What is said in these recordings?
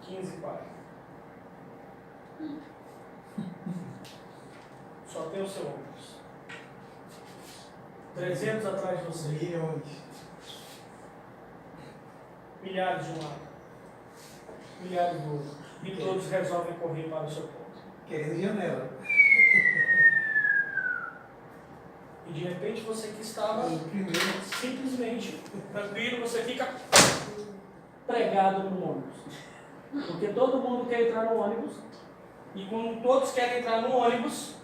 15,40. Só tem o seu ônibus. 300 atrás de você. Milhões. Milhares de um lado. Milhares do outro. E todos resolvem correr para o seu ponto. Querendo janela. E de repente você que estava O primeiro. simplesmente tranquilo, você fica pregado no ônibus. Porque todo mundo quer entrar no ônibus. E quando todos querem entrar no ônibus,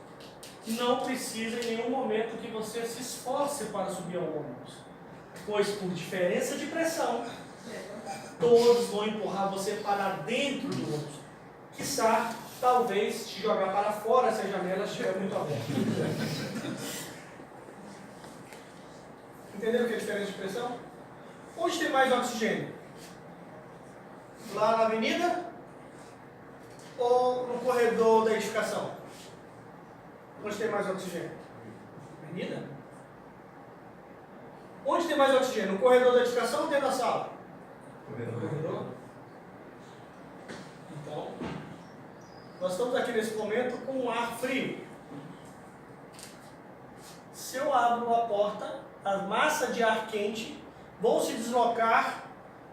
não precisa em nenhum momento que você se esforce para subir ao ônibus. Pois por diferença de pressão, todos vão empurrar você para dentro do ônibus. Quiçá, talvez, te jogar para fora se a janela estiver muito aberta. Entenderam o que é diferença de pressão? Onde tem mais oxigênio? Lá na avenida? Ou no corredor da edificação? Onde tem mais oxigênio? Avenida? Onde tem mais oxigênio? No corredor da edificação ou dentro da sala? Corredor. Então, nós estamos aqui nesse momento com um ar frio. Se eu abro a porta, as massas de ar quente vão se deslocar,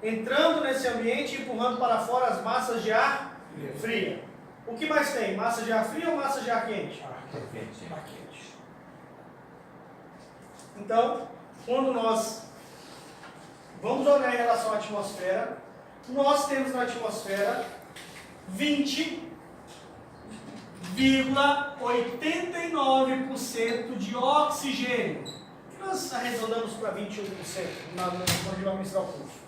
entrando nesse ambiente e empurrando para fora as massas de ar fria. O que mais tem? Massa de ar fria ou massa de ar quente? Ar quente. Então, quando nós vamos olhar em relação à atmosfera, nós temos na atmosfera 20,89% de oxigênio. Que nós arredondamos para 21% quando vamos ministrar o curso.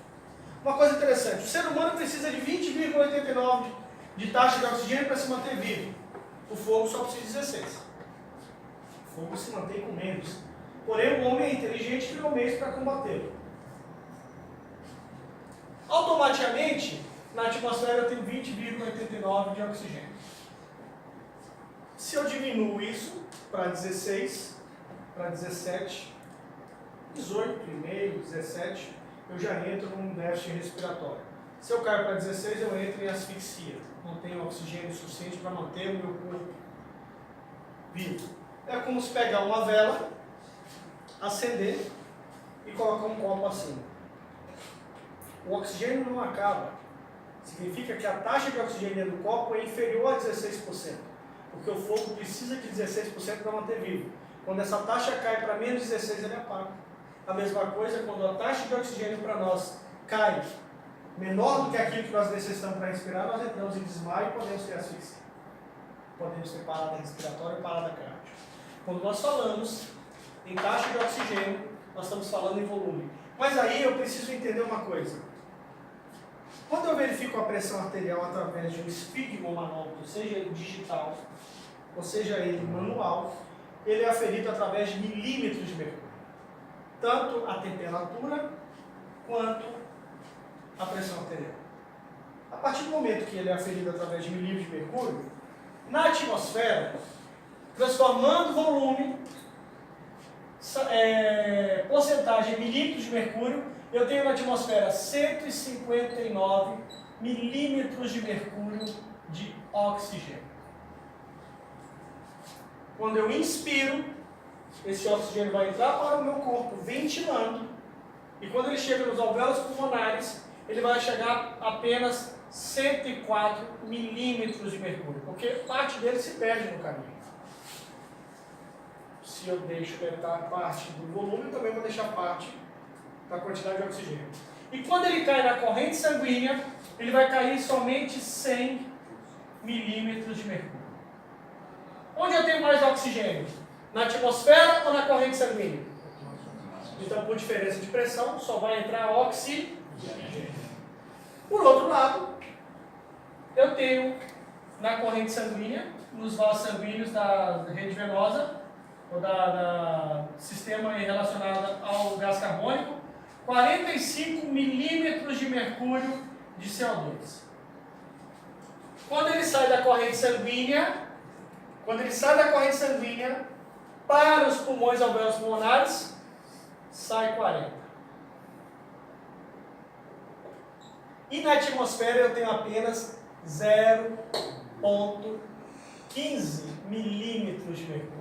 Uma coisa interessante, o ser humano precisa de 20,89% de taxa de oxigênio para se manter vivo. O fogo só precisa de 16. O fogo se mantém com menos. Porém, o homem é inteligente e criou meios para combatê-lo. Automaticamente, na atmosfera eu tenho 20,89 de oxigênio. Se eu diminuo isso para 16, para 17, 18,5, 17, eu já entro num déficit respiratório. Se eu caio para 16, eu entro em asfixia. Não tenho oxigênio suficiente para manter o meu corpo vivo. É como se pegar uma vela, acender e colocar um copo acima. O oxigênio não acaba. Significa que a taxa de oxigênio dentro do copo é inferior a 16%. Porque o fogo precisa de 16% para manter vivo. Quando essa taxa cai para menos 16, ele apaga. A mesma coisa quando a taxa de oxigênio para nós cai menor do que aquilo que nós necessitamos para respirar, nós entramos em desmaio e podemos ter asfixia. Podemos ter parada respiratória e parada cardíaca. Quando nós falamos em taxa de oxigênio, nós estamos falando em volume. Mas aí eu preciso entender uma coisa. Quando eu verifico a pressão arterial através de um esfigmomanômetro, seja ele digital, ou seja ele manual, ele é aferido através de milímetros de mercúrio. Tanto a temperatura quanto a pressão arterial. A partir do momento que ele é aferido através de milímetros de mercúrio, na atmosfera, transformando volume, porcentagem em milímetros de mercúrio, eu tenho na atmosfera 159 milímetros de mercúrio de oxigênio. Quando eu inspiro, esse oxigênio vai entrar para o meu corpo ventilando, e quando ele chega nos alvéolos pulmonares, ele vai chegar a apenas 104 milímetros de mercúrio, porque parte dele se perde no caminho. Se eu deixo entrar parte do volume, eu também vou deixar parte da quantidade de oxigênio. E quando ele cai na corrente sanguínea, ele vai cair somente 100 milímetros de mercúrio. Onde eu tenho mais oxigênio? Na atmosfera ou na corrente sanguínea? Então, por diferença de pressão, só vai entrar oxigênio. Por outro lado, eu tenho na corrente sanguínea, nos vasos sanguíneos da rede venosa, ou da sistema relacionado ao gás carbônico, 45 milímetros de mercúrio de CO2. Quando ele sai da corrente sanguínea, para os pulmões alvéolos pulmonares, sai 40. E na atmosfera eu tenho apenas 0,15 milímetros de mercúrio.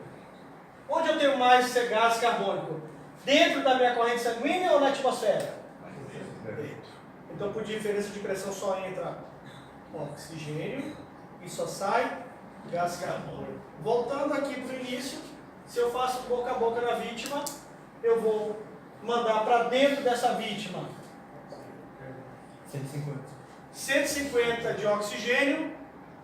Onde eu tenho mais esse gás carbônico? Dentro da minha corrente sanguínea ou na atmosfera? Dentro. Então, por diferença de pressão, só entra oxigênio e só sai gás carbônico. Voltando aqui para o início, se eu faço boca a boca na vítima, eu vou mandar para dentro dessa vítima 150 de oxigênio,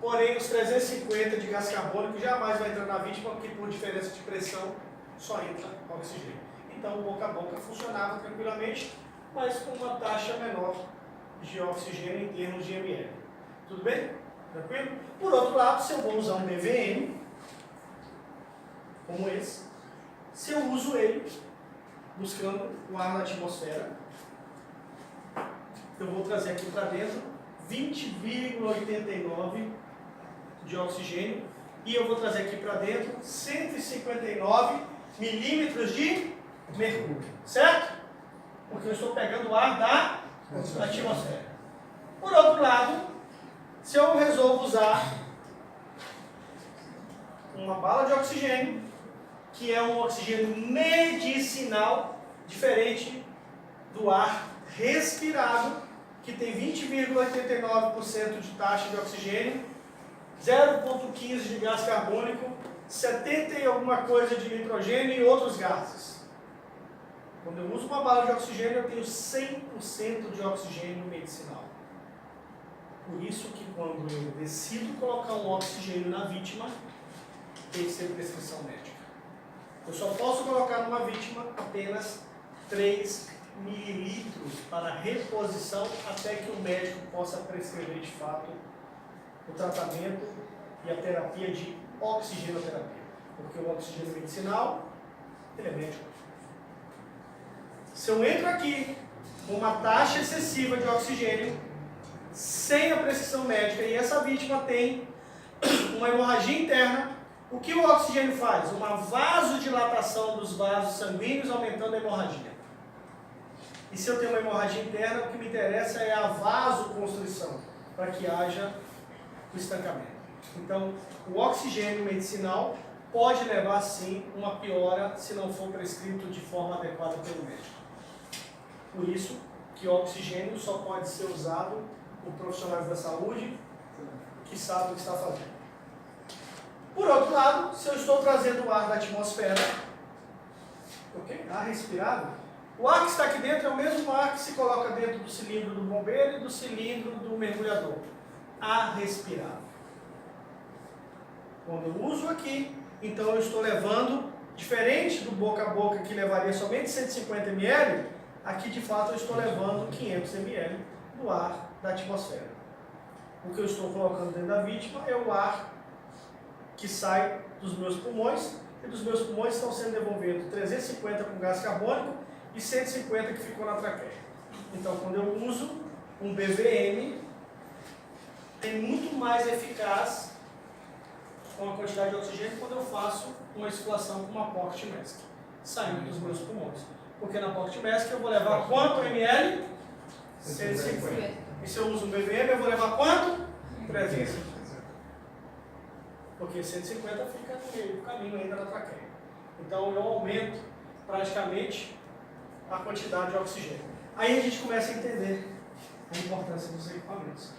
porém os 350 de gás carbônico jamais vai entrar na vítima, porque por diferença de pressão só entra oxigênio. Então o boca a boca funcionava tranquilamente, mas com uma taxa menor de oxigênio em termos de ml. Tudo bem? Tranquilo? Por outro lado, se eu vou usar um BVM, como esse, se eu uso ele buscando o ar na atmosfera, eu vou trazer aqui para dentro 20,89 de oxigênio e eu vou trazer aqui para dentro 159 milímetros de mercúrio, certo? Porque eu estou pegando o ar da atmosfera. Por outro lado, se eu resolvo usar uma bala de oxigênio, que é um oxigênio medicinal, diferente do ar respirado, que tem 20,89% de taxa de oxigênio, 0,15 de gás carbônico, 70 e alguma coisa de nitrogênio e outros gases. Quando eu uso uma bala de oxigênio, eu tenho 100% de oxigênio medicinal. Por isso que quando eu decido colocar um oxigênio na vítima, tem que ser prescrição médica. Eu só posso colocar numa vítima apenas 3 mililitros para reposição até que o médico possa prescrever de fato o tratamento e a terapia de oxigenoterapia. Porque o oxigênio medicinal, ele é médico. Se eu entro aqui com uma taxa excessiva de oxigênio, sem a prescrição médica, e essa vítima tem uma hemorragia interna, o que o oxigênio faz? Uma vasodilatação dos vasos sanguíneos, aumentando a hemorragia. E se eu tenho uma hemorragia interna, o que me interessa é a vasoconstrição, para que haja o estancamento. Então, o oxigênio medicinal pode levar, sim, uma piora se não for prescrito de forma adequada pelo médico. Por isso que o oxigênio só pode ser usado por profissionais da saúde que sabem o que está fazendo. Por outro lado, se eu estou trazendo o ar da atmosfera, ok? Ar respirado, o ar que está aqui dentro é o mesmo ar que se coloca dentro do cilindro do bombeiro e do cilindro do mergulhador. Ar respirado. Quando eu uso aqui, então eu estou levando, diferente do boca a boca que levaria somente 150 ml, aqui de fato eu estou levando 500 ml do ar da atmosfera. O que eu estou colocando dentro da vítima é o ar que sai dos meus pulmões, e dos meus pulmões estão sendo devolvidos 350 com gás carbônico e 150 que ficou na traqueia. Então, quando eu uso um BVM, tem muito mais eficaz com a quantidade de oxigênio quando eu faço uma insuflação com uma pocket mask, saindo dos meus pulmões. Porque na pocket mask eu vou levar quanto ml? 150. E se eu uso um BVM, eu vou levar quanto? 350. Porque 150 fica no meio do caminho ainda da traqueia. Então eu aumento praticamente a quantidade de oxigênio. Aí a gente começa a entender a importância dos equipamentos.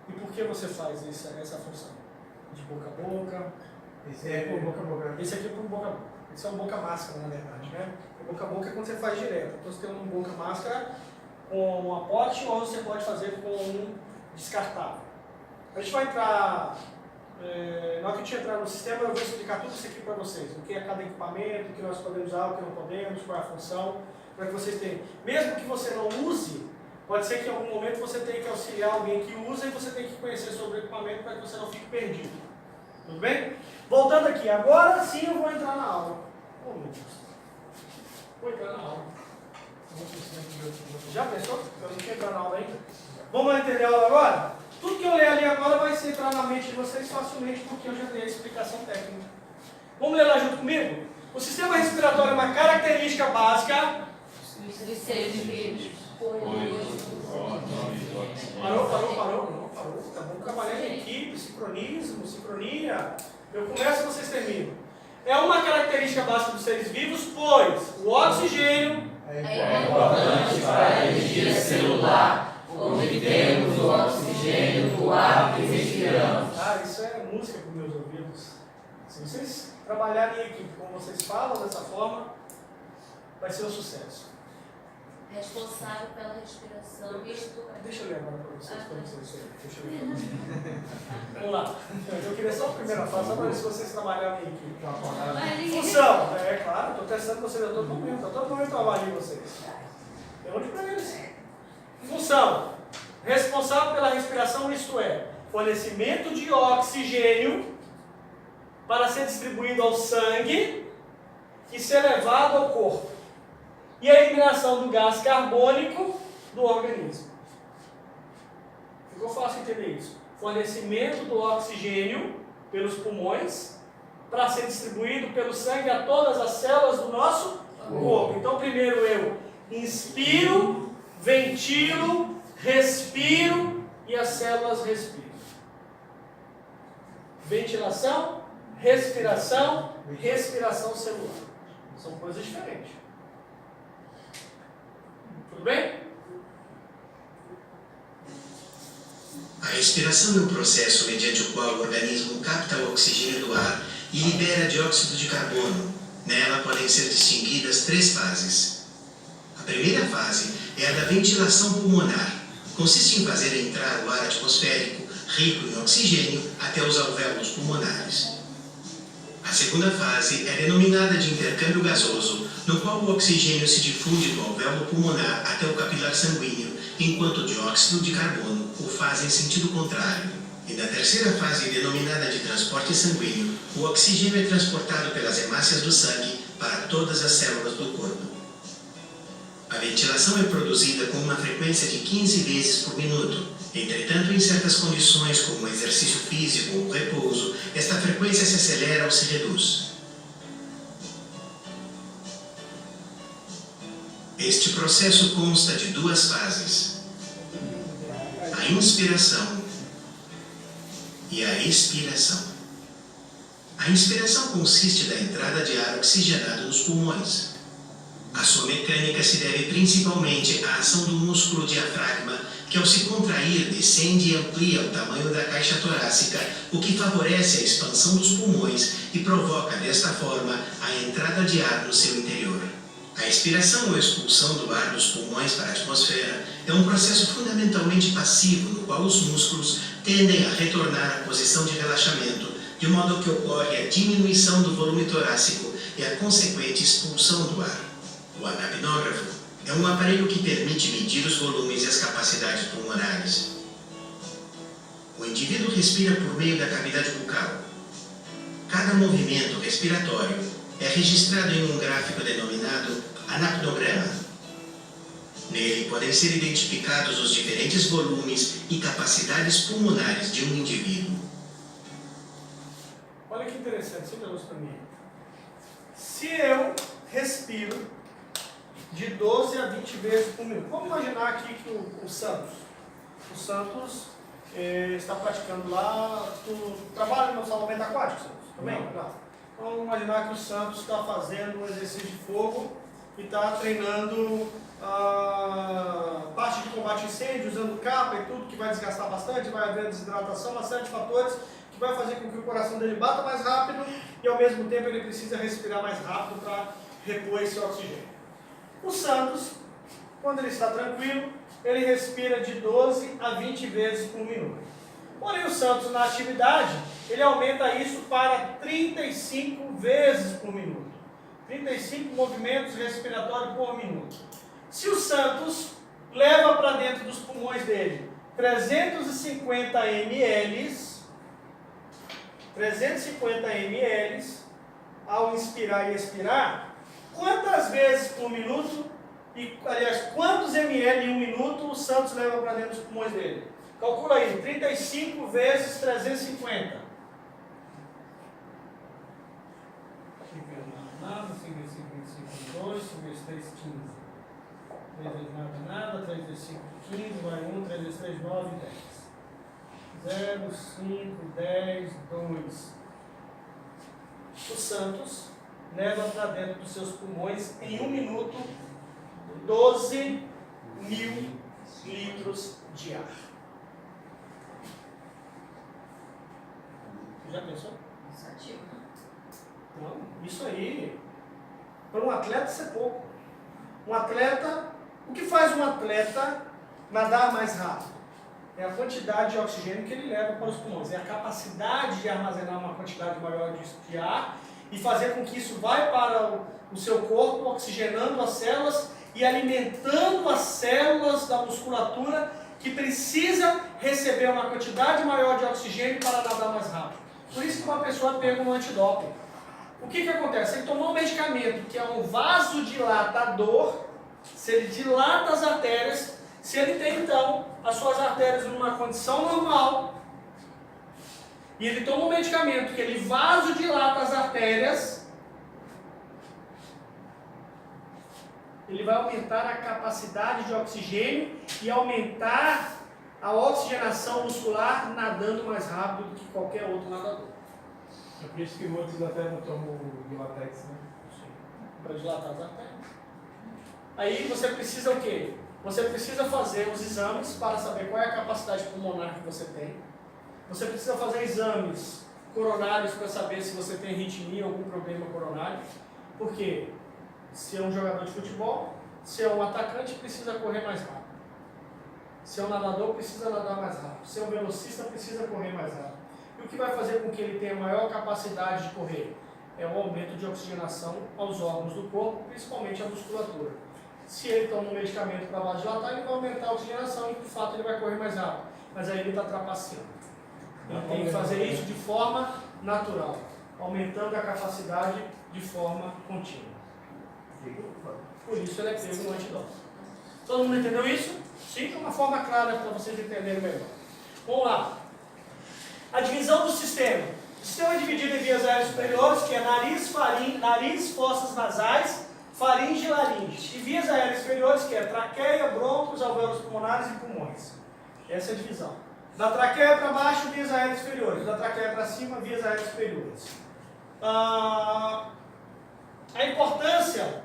E por que você faz essa função? De boca a boca. Esse é por boca a boca. Esse aqui é por boca a boca. Esse é um boca máscara, na verdade, né? O boca a boca é quando você faz direto. Então você tem um boca máscara com uma pote ou você pode fazer com um descartável. A gente vai entrar... na hora que a gente entrar no sistema, eu vou explicar tudo isso aqui para vocês. O que é cada equipamento, o que nós podemos usar, o que não podemos, qual é a função, para que vocês tenham. Mesmo que você não use, pode ser que em algum momento você tenha que auxiliar alguém que usa e você tem que conhecer sobre o equipamento para que você não fique perdido. Tudo bem? Voltando aqui, agora sim eu vou entrar na aula. Oh, meu Deus. Vou entrar na aula. Já pensou? Eu não tinha entrar na aula ainda? Vamos lá entender a aula agora? Tudo que eu ler ali agora vai ser entrar na mente de vocês facilmente, porque eu já dei a explicação técnica. Vamos ler lá junto comigo? O sistema respiratório é uma característica básica de seres vivos, pois sincronismo, sincronia. Eu começo e vocês terminam. É uma característica básica dos seres vivos, pois o oxigênio É importante para a energia celular, obtemos o oxigênio do ar que respiramos. Ah, isso é música para os meus ouvidos. Se vocês trabalharem em equipe, como vocês falam dessa forma, vai ser um sucesso. Responsável pela respiração, isto é. Deixa eu ler agora para vocês. Deixa eu ler. Vamos lá. Eu queria só a primeira fase, só para ver se vocês trabalharem em equipe. Função. É claro, estou testando vocês a todo momento. A todo momento eu avalio vocês. Pergunte para eles. Função. Responsável pela respiração, isto é, fornecimento de oxigênio para ser distribuído ao sangue e ser levado ao corpo. E a eliminação do gás carbônico do organismo. Ficou fácil entender isso. Fornecimento do oxigênio pelos pulmões para ser distribuído pelo sangue a todas as células do nosso corpo. Então, primeiro eu inspiro, ventilo, respiro e as células respiram. Ventilação, respiração, respiração celular. São coisas diferentes. Tudo bem? A respiração é um processo mediante o qual o organismo capta o oxigênio do ar e libera dióxido de carbono. Nela podem ser distinguidas 3 fases. A primeira fase é a da ventilação pulmonar. Consiste em fazer entrar o ar atmosférico, rico em oxigênio, até os alvéolos pulmonares. A segunda fase é denominada de intercâmbio gasoso, no qual o oxigênio se difunde do alvéolo pulmonar até o capilar sanguíneo, enquanto o dióxido de carbono o faz em sentido contrário. E na terceira fase, denominada de transporte sanguíneo, o oxigênio é transportado pelas hemácias do sangue para todas as células do corpo. A ventilação é produzida com uma frequência de 15 vezes por minuto. Entretanto, em certas condições, como exercício físico ou repouso, esta frequência se acelera ou se reduz. Este processo consta de 2 fases: a inspiração e a expiração. A inspiração consiste da entrada de ar oxigenado nos pulmões. A sua mecânica se deve principalmente à ação do músculo diafragma, que ao se contrair descende e amplia o tamanho da caixa torácica, o que favorece a expansão dos pulmões e provoca desta forma a entrada de ar no seu interior. A expiração ou expulsão do ar dos pulmões para a atmosfera é um processo fundamentalmente passivo, no qual os músculos tendem a retornar à posição de relaxamento, de modo que ocorre a diminuição do volume torácico e a consequente expulsão do ar. O anapnógrafo é um aparelho que permite medir os volumes e as capacidades pulmonares. O indivíduo respira por meio da cavidade bucal. Cada movimento respiratório é registrado em um gráfico denominado anapnograma. Nele podem ser identificados os diferentes volumes e capacidades pulmonares de um indivíduo. Olha que interessante, você olhou para mim. Se eu respiro de 12 a 20 vezes por minuto, vamos imaginar aqui que o Santos está praticando lá, tu trabalha no salvamento aquático, Santos? Também? Não. Vamos imaginar que o Santos está fazendo um exercício de fogo e está treinando a parte de combate a incêndio, usando capa e tudo, que vai desgastar bastante, vai haver desidratação, uma série de fatores que vai fazer com que o coração dele bata mais rápido e ao mesmo tempo ele precisa respirar mais rápido para repor esse oxigênio. O Santos, quando ele está tranquilo, ele respira de 12 a 20 vezes por minuto. Porém, o Santos, na atividade, ele aumenta isso para 35 vezes por minuto. 35 movimentos respiratórios por minuto. Se o Santos leva para dentro dos pulmões dele 350 ml, ao inspirar e expirar, quantas vezes por minuto, aliás, quantos ml em um minuto o Santos leva para dentro dos pulmões dele? Calcula aí, 35 vezes 350. Nada, 5 vezes 5, 2, 5 vezes 3, 15. 3 vezes nada, 3 vezes 5, 15, vai 1, 3 vezes 3, 9, 10. 0, 5, 10, 2. O Santos leva para dentro dos seus pulmões, em 1 minuto, 12 mil litros de ar. Já pensou? Cansativo, né? Não, isso aí, para um atleta, isso é pouco. Um atleta, o que faz um atleta nadar mais rápido? É a quantidade de oxigênio que ele leva para os pulmões, é a capacidade de armazenar uma quantidade maior de ar e fazer com que isso vá para o seu corpo, oxigenando as células e alimentando as células da musculatura que precisa receber uma quantidade maior de oxigênio para nadar mais rápido. Por isso que uma pessoa pega um antidoping. O que acontece? Ele tomou um medicamento que é um vasodilatador, se ele dilata as artérias, se ele tem então as suas artérias numa condição normal, e ele toma um medicamento que ele vasodilata as artérias, ele vai aumentar a capacidade de oxigênio e aumentar a oxigenação muscular nadando mais rápido do que qualquer outro nadador. É por isso que muitos até não tomam o Dilatex, né? Para dilatar as artérias. Aí você precisa o quê? Você precisa fazer os exames para saber qual é a capacidade pulmonar que você tem. Você precisa fazer exames coronários para saber se você tem arritmia ou algum problema coronário. Porque se é um jogador de futebol, se é um atacante, precisa correr mais rápido. Se é um nadador, precisa nadar mais rápido. Se é um velocista, precisa correr mais rápido. E o que vai fazer com que ele tenha maior capacidade de correr? É o aumento de oxigenação aos órgãos do corpo, principalmente a musculatura. Se ele toma um medicamento para vasodilatar, ele vai aumentar a oxigenação e, de fato, ele vai correr mais rápido. Mas aí ele está trapaceando. Ele tem que fazer isso de forma natural, aumentando a capacidade de forma contínua. Por isso ele é pego no antidoping. Todo mundo entendeu isso? Sim, de uma forma clara para vocês entenderem melhor. Vamos lá. A divisão do sistema. O sistema é dividido em vias aéreas superiores, que é nariz, fossas nasais, faringe e laringe. E vias aéreas inferiores, que é traqueia, brônquios, alvéolos pulmonares e pulmões. Essa é a divisão. Da traqueia para baixo, vias aéreas inferiores. Da traqueia para cima, vias aéreas superiores. A importância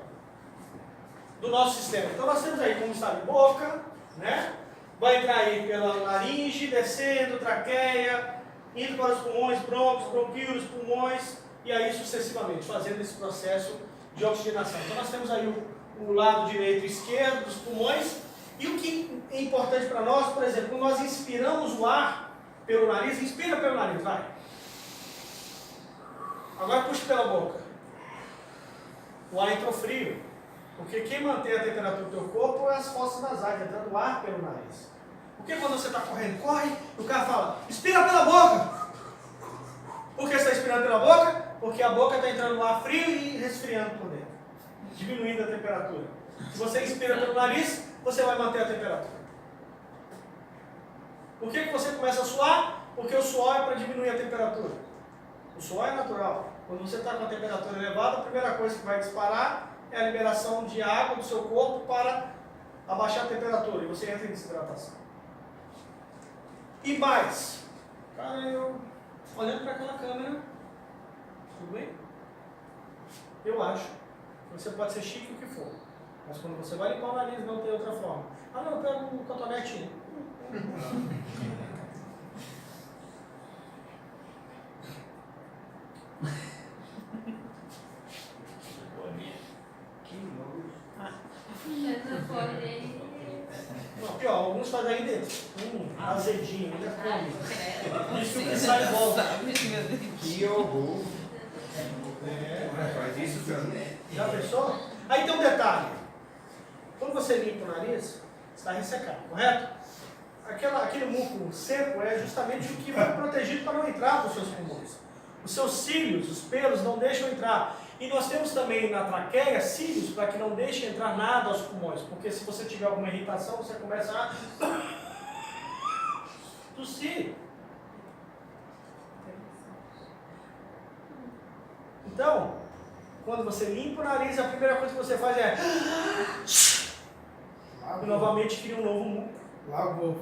do nosso sistema. Então nós temos aí, como sabe, boca, né? Vai entrar aí pela laringe, descendo, traqueia, indo para os pulmões, brônquios, bronquíolos, pulmões, e aí sucessivamente, fazendo esse processo de oxigenação. Então nós temos aí o lado direito e esquerdo dos pulmões, e o que é importante para nós, por exemplo, quando nós inspiramos o ar pelo nariz, inspira pelo nariz, vai. Agora puxa pela boca. O ar entrou frio, porque quem mantém a temperatura do teu corpo é as fossas nasais, entrando ar pelo nariz. Porque quando você está correndo, corre, o cara fala, inspira pela boca. Por que você está inspirando pela boca? Porque a boca está entrando no ar frio e resfriando por dentro, diminuindo a temperatura. Se você inspira pelo nariz, você vai manter a temperatura. Por que você começa a suar? Porque o suor é para diminuir a temperatura. O suor é natural. Quando você está com a temperatura elevada, a primeira coisa que vai disparar é a liberação de água do seu corpo para abaixar a temperatura e você entra em desidratação. E mais, cara, eu olhando para aquela câmera, tudo bem? Eu acho que você pode ser chique o que for, mas quando você vai limpar o nariz não tem outra forma. Ah não, eu pego um cotonete. Não, pior, alguns fazem aí dentro. Azedinho, ainda come. Isso que sai e volta. Que horror. Faz isso também. Já pensou? Aí tem um detalhe. Quando você limpa o nariz, está ressecado, correto? Aquele muco seco é justamente o que vai protegido para não entrar nos seus pulmões. Os seus cílios, os pelos não deixam entrar. E nós temos também na traqueia cílios para que não deixe entrar nada aos pulmões. Porque se você tiver alguma irritação, você começa a tossir. Então, quando você limpa o nariz, a primeira coisa que você faz é... E novamente cria um novo muco. Lavou.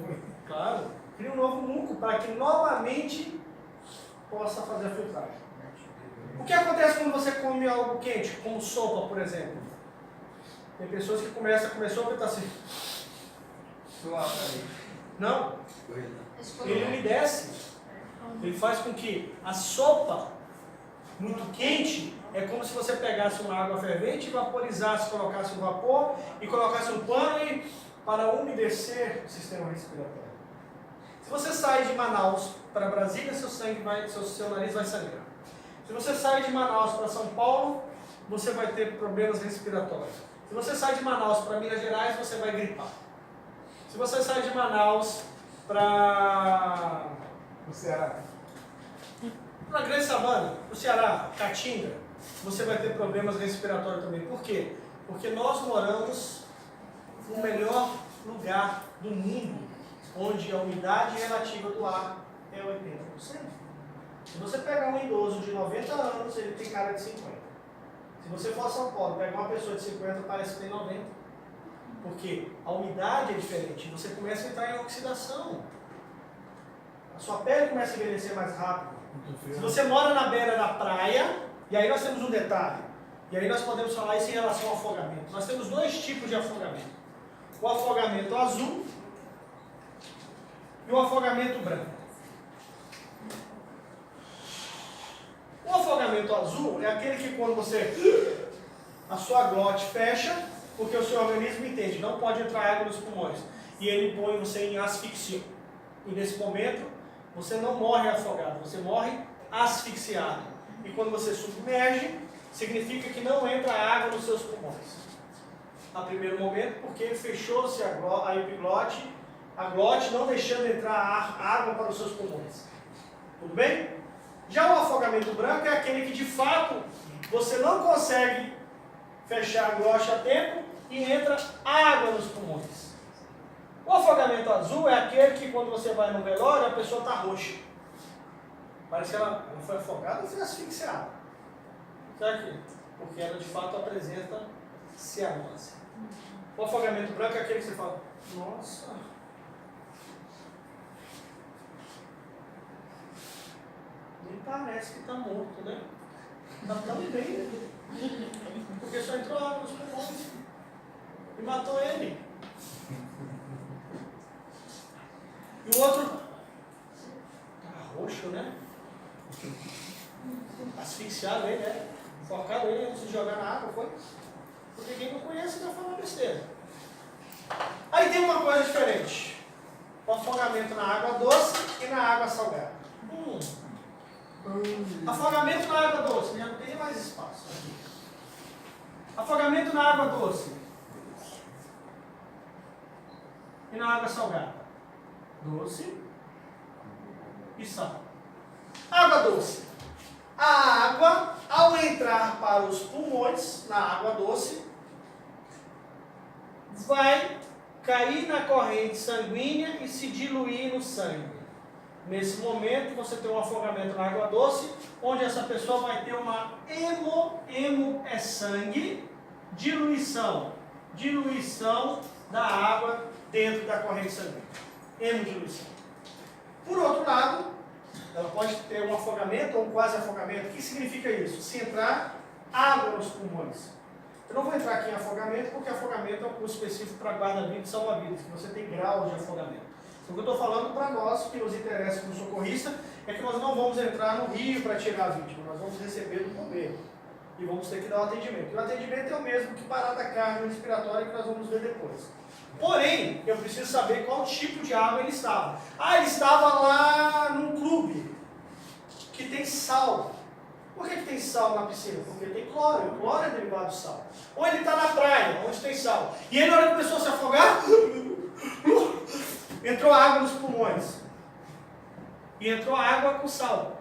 Claro, cria um novo muco para que novamente possa fazer a filtragem. O que acontece quando você come algo quente, como sopa, por exemplo? Tem pessoas que começou a estar assim. Não, ele umedece. Ele faz com que a sopa muito quente é como se você pegasse uma água fervente, vaporizasse, colocasse um vapor e colocasse um pano para umedecer o sistema respiratório. Se você sai de Manaus para Brasília, seu nariz vai sangrar. Se você sai de Manaus para São Paulo, você vai ter problemas respiratórios. Se você sai de Manaus para Minas Gerais, você vai gripar. Se você sai de Manaus para O Ceará. Grande Savana, para o Ceará, Caatinga, você vai ter problemas respiratórios também. Por quê? Porque nós moramos no melhor lugar do mundo, onde a umidade relativa do ar é 80%. Se você pegar um idoso de 90 anos, ele tem cara de 50. Se você for a São Paulo, pegar uma pessoa de 50, parece que tem 90. Porque a umidade é diferente, você começa a entrar em oxidação. A sua pele começa a envelhecer mais rápido. Se você mora na beira da praia, e aí nós temos um detalhe, e aí nós podemos falar isso em relação ao afogamento. Nós temos dois tipos de afogamento. O afogamento azul e o afogamento branco. O afogamento azul é aquele que quando você, a sua glote fecha, porque o seu organismo entende, não pode entrar água nos pulmões, e ele põe você em asfixia. E nesse momento, você não morre afogado, você morre asfixiado. E quando você submerge, significa que não entra água nos seus pulmões. A primeiro momento, porque fechou-se a epiglote, a glote não deixando entrar água para os seus pulmões. Tudo bem? Já o afogamento branco é aquele que de fato você não consegue fechar a glote a tempo e entra água nos pulmões. O afogamento azul é aquele que quando você vai no velório a pessoa está roxa. Parece que ela não foi afogada, foi asfixiada. Sabe? Porque ela de fato apresenta cianose. O afogamento branco é aquele que você fala, nossa, nem parece que está morto, né? Está tão bem, porque só entrou água nos pulmões e matou ele. E o outro tá roxo, né? Asfixiado ele, né? Focado ele antes de jogar na água, foi? Porque quem não conhece vai falar besteira. Aí tem uma coisa diferente. O afogamento na água doce e na água salgada. Afogamento na água doce, já não tem mais espaço aqui. Afogamento na água doce e na água salgada. Doce e sal. Água doce. A água, ao entrar para os pulmões, na água doce, vai cair na corrente sanguínea e se diluir no sangue. Nesse momento, você tem um afogamento na água doce, onde essa pessoa vai ter uma emo é sangue, diluição da água dentro da corrente sanguínea. Hemodiluição. Por outro lado, ela pode ter um afogamento ou um quase afogamento. O que significa isso? Se entrar água nos pulmões. Eu não vou entrar aqui em afogamento, porque afogamento é um curso específico para guarda-vidas e salva-vidas, que você tem graus de afogamento. O que eu estou falando para nós, que nos interessa como socorrista, é que nós não vamos entrar no rio para tirar a vítima, nós vamos receber do bombeiro. E vamos ter que dar o atendimento. E o atendimento é o mesmo que parada cardiorrespiratória, que nós vamos ver depois. Porém, eu preciso saber qual tipo de água ele estava. Ele estava lá num clube que tem sal. Por que tem sal na piscina? Porque tem cloro. O cloro é derivado do sal. Ou ele está na praia, onde tem sal. E ele, na hora que começou a se afogar, entrou água nos pulmões. E entrou água com sal.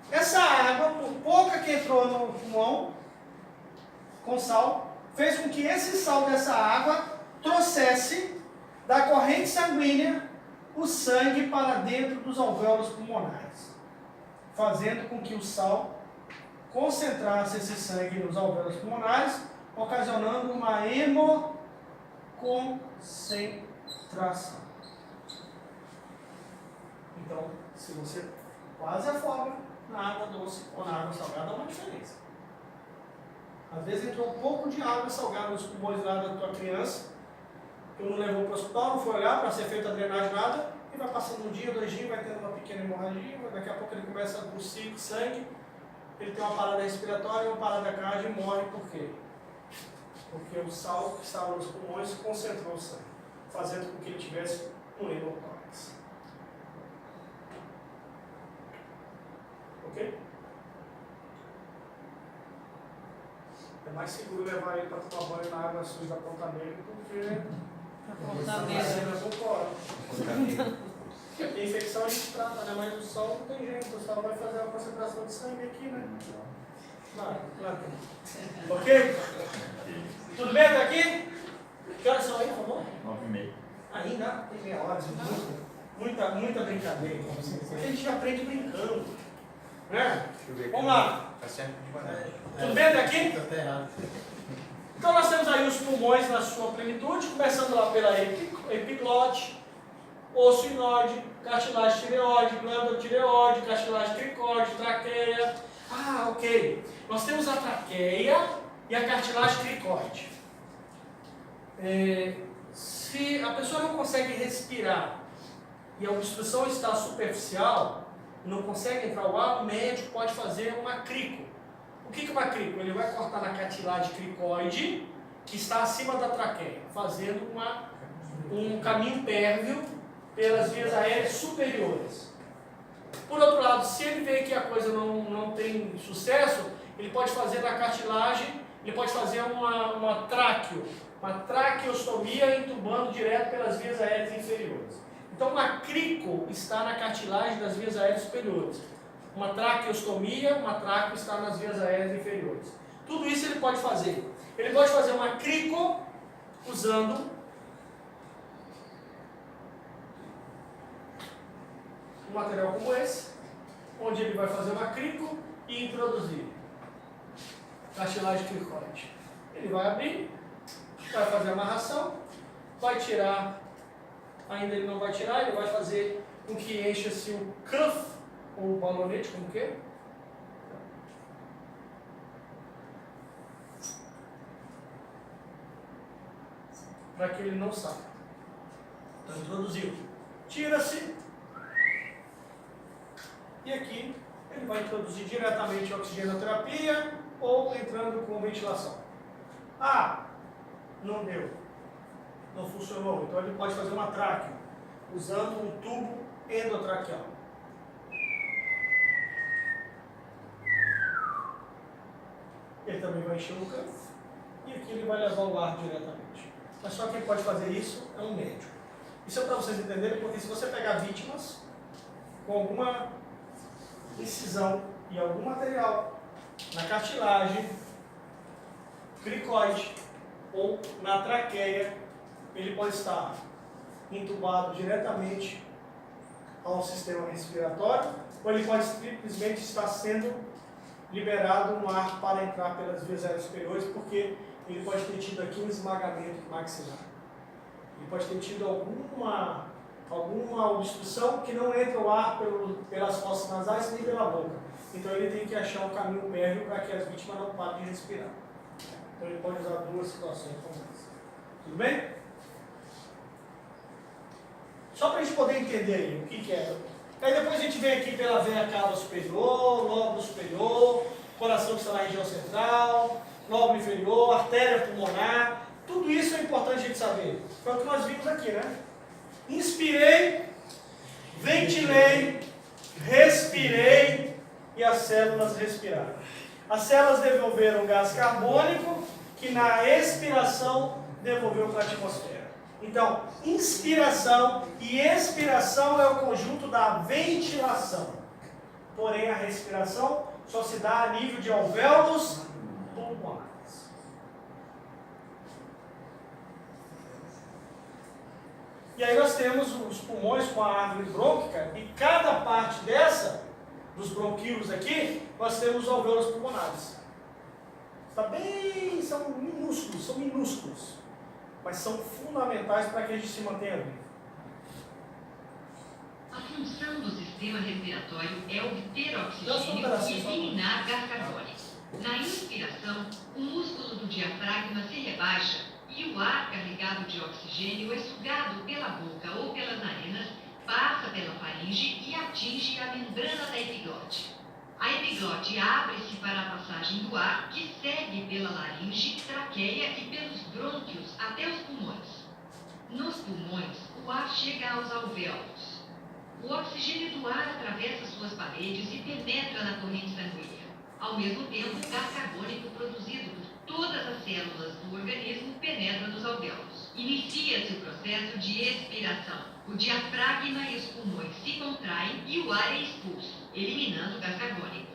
Essa água, por pouca que entrou no pulmão, com sal, fez com que esse sal dessa água trouxesse da corrente sanguínea o sangue para dentro dos alvéolos pulmonares, fazendo com que o sal concentrasse esse sangue nos alvéolos pulmonares, ocasionando uma hemoconcentração. Se você quase afoga na água doce ou na água salgada, há uma diferença. Às vezes entrou um pouco de água salgada nos pulmões lá da tua criança, tu não levou para o hospital, não foi olhar para ser feita a drenagem, nada, e vai passando um dia, 2 dias, vai tendo uma pequena hemorragia, daqui a pouco ele começa a tossir sangue, ele tem uma parada respiratória, uma parada cardíaca e morre. Por quê? Porque o sal que estava nos pulmões concentrou o sangue, fazendo com que ele tivesse um hemorragia. Ok? É mais seguro levar ele para tomar banho na água suja da Ponta Negra porque porque infecção a gente trata, né? Mas o sol não tem jeito, o sol vai fazer uma concentração de sangue aqui, né? Vai. Ok? Tudo bem até aqui? Que horas são aí, por favor? 9h30. Ainda tem meia hora, muita brincadeira com vocês. A gente aprende brincando. Né? Vamos lá. Tá certo devagar. Tudo bem até aqui? Tá errado. Então nós temos aí os pulmões na sua plenitude, começando lá pela epiglote, osso inóide, cartilagem tireoide, glândula tireoide, cartilagem cricóide, traqueia. Ah, ok. Nós temos a traqueia e a cartilagem cricóide. Se a pessoa não consegue respirar e a obstrução está superficial, não consegue entrar o ar, o médico pode fazer uma crico. O que é uma crico? Ele vai cortar na cartilagem cricoide, que está acima da traqueia, fazendo um caminho pérvio pelas vias aéreas superiores. Por outro lado, se ele vê que a coisa não tem sucesso, ele pode fazer na cartilagem, ele pode fazer uma traqueostomia entubando direto pelas vias aéreas inferiores. Então, uma crico está na cartilagem das vias aéreas superiores. Uma traqueostomia, uma traqueo está nas vias aéreas inferiores. Tudo isso ele pode fazer. Ele pode fazer uma crico usando um material como esse, onde ele vai fazer uma crico e introduzir cartilagem cricoide. Ele vai abrir, vai fazer a amarração, vai tirar, ainda ele não vai tirar, ele vai fazer com que encha-se o cuff, ou balonete, como que é? Para que ele não saia. Então introduziu. Tira-se. E aqui ele vai introduzir diretamente a oxigenoterapia ou entrando com ventilação. Ah, não deu. Não funcionou. Então ele pode fazer uma tráqueo usando um tubo endotraqueal. Ele também vai encher o campo e aqui ele vai levar o ar diretamente. Mas só quem pode fazer isso é um médico. Isso é para vocês entenderem, porque se você pegar vítimas com alguma incisão e algum material na cartilagem, cricoide ou na traqueia, ele pode estar entubado diretamente ao sistema respiratório, ou ele pode simplesmente estar sendo liberado um ar para entrar pelas vias aéreas superiores, porque ele pode ter tido aqui um esmagamento maxilar. Ele pode ter tido alguma obstrução que não entra o ar pelas fossas nasais nem pela boca. Então ele tem que achar um caminho pérvio para que as vítimas não parem de respirar. Então ele pode usar 2 situações como essa. Tudo bem? Só para a gente poder entender aí o que é. Aí depois a gente vem aqui pela veia cava superior, lóbulo superior, coração que está na região central, lóbulo inferior, artéria pulmonar. Tudo isso é importante a gente saber. Foi o que nós vimos aqui, né? Inspirei, ventilei, respirei e as células respiraram. As células devolveram gás carbônico que na expiração devolveu para a atmosfera. Então, inspiração e expiração é o conjunto da ventilação. Porém, a respiração só se dá a nível de alvéolos pulmonares. E aí nós temos os pulmões com a árvore brônquica e cada parte dos bronquíolos aqui, nós temos alvéolos pulmonares. São minúsculos. Mas são fundamentais para que a gente se mantenha vivo. A função dos sistema respiratório é obter oxigênio e eliminar gás carbônico. Na inspiração, o músculo do diafragma se rebaixa e o ar carregado de oxigênio é sugado pela boca ou pelas narinas, passa pela faringe e atinge a membrana da epiglote. A epiglote abre-se para a passagem do ar, que segue pela laringe, traqueia e pelos brônquios até os pulmões. Nos pulmões, o ar chega aos alvéolos. O oxigênio do ar atravessa suas paredes e penetra na corrente sanguínea. Ao mesmo tempo, o gás carbônico produzido por todas as células do organismo penetra nos alvéolos. Inicia-se o processo de expiração. O diafragma e os pulmões se contraem e o ar é expulso, eliminando o gás carbônico.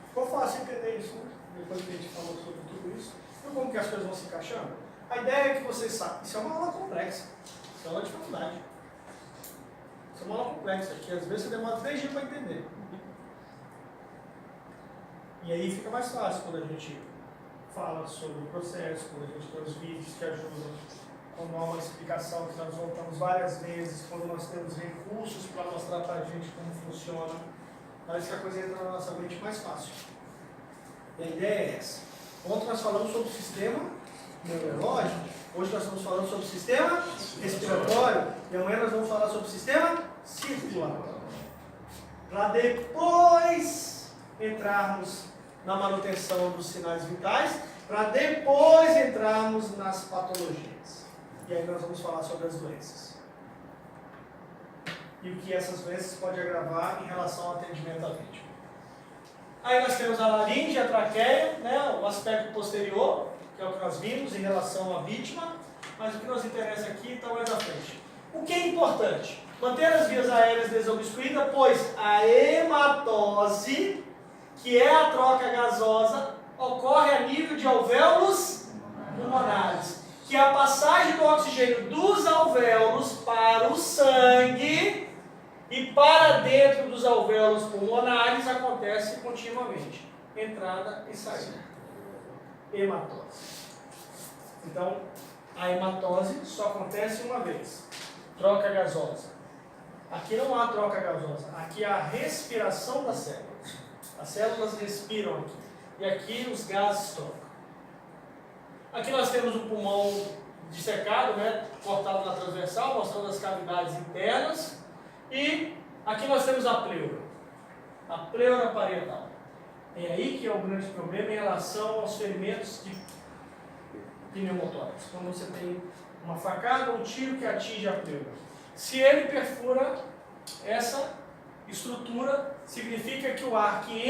Ficou fácil entender isso, né? Depois que a gente falou sobre tudo isso. Viu como que as coisas vão se encaixando? A ideia é que vocês sabem, isso é uma aula complexa. Isso é uma aula de faculdade. Isso é uma aula complexa, que às vezes você demora 3 dias para entender. E aí fica mais fácil quando a gente fala sobre o processo, quando a gente tem os vídeos que ajudam, quando há uma explicação que nós voltamos várias vezes, quando nós temos recursos para mostrar para a gente como funciona. Parece que a coisa entra na nossa mente mais fácil. E a ideia é essa. Ontem nós falamos sobre o sistema neurológico, hoje nós estamos falando sobre o sistema respiratório, e amanhã nós vamos falar sobre o sistema circulatório. Para depois entrarmos na manutenção dos sinais vitais, para depois entrarmos nas patologias. E aí nós vamos falar sobre as doenças. E o que essas doenças podem agravar em relação ao atendimento à vítima. Aí nós temos a laringe, a traqueia, né, o aspecto posterior, que é o que nós vimos em relação à vítima, mas o que nos interessa aqui está mais à frente. O que é importante? Manter as vias aéreas desobstruídas, pois a hematose, que é a troca gasosa, ocorre a nível de alvéolos pulmonares, que é a passagem do oxigênio dos alvéolos para o sangue e para dentro dos alvéolos pulmonares acontece continuamente. Entrada e saída. Hematose. Então, a hematose só acontece uma vez. Troca gasosa. Aqui não há troca gasosa. Aqui há a respiração das células. As células respiram aqui. E aqui os gases trocam. Aqui nós temos o pulmão dissecado, né, cortado na transversal, mostrando as cavidades internas. E aqui nós temos a pleura parietal. É aí que é o grande problema em relação aos ferimentos de pneumotórax. Quando você tem uma facada ou um tiro que atinge a pleura. Se ele perfura essa estrutura, significa que o ar que entra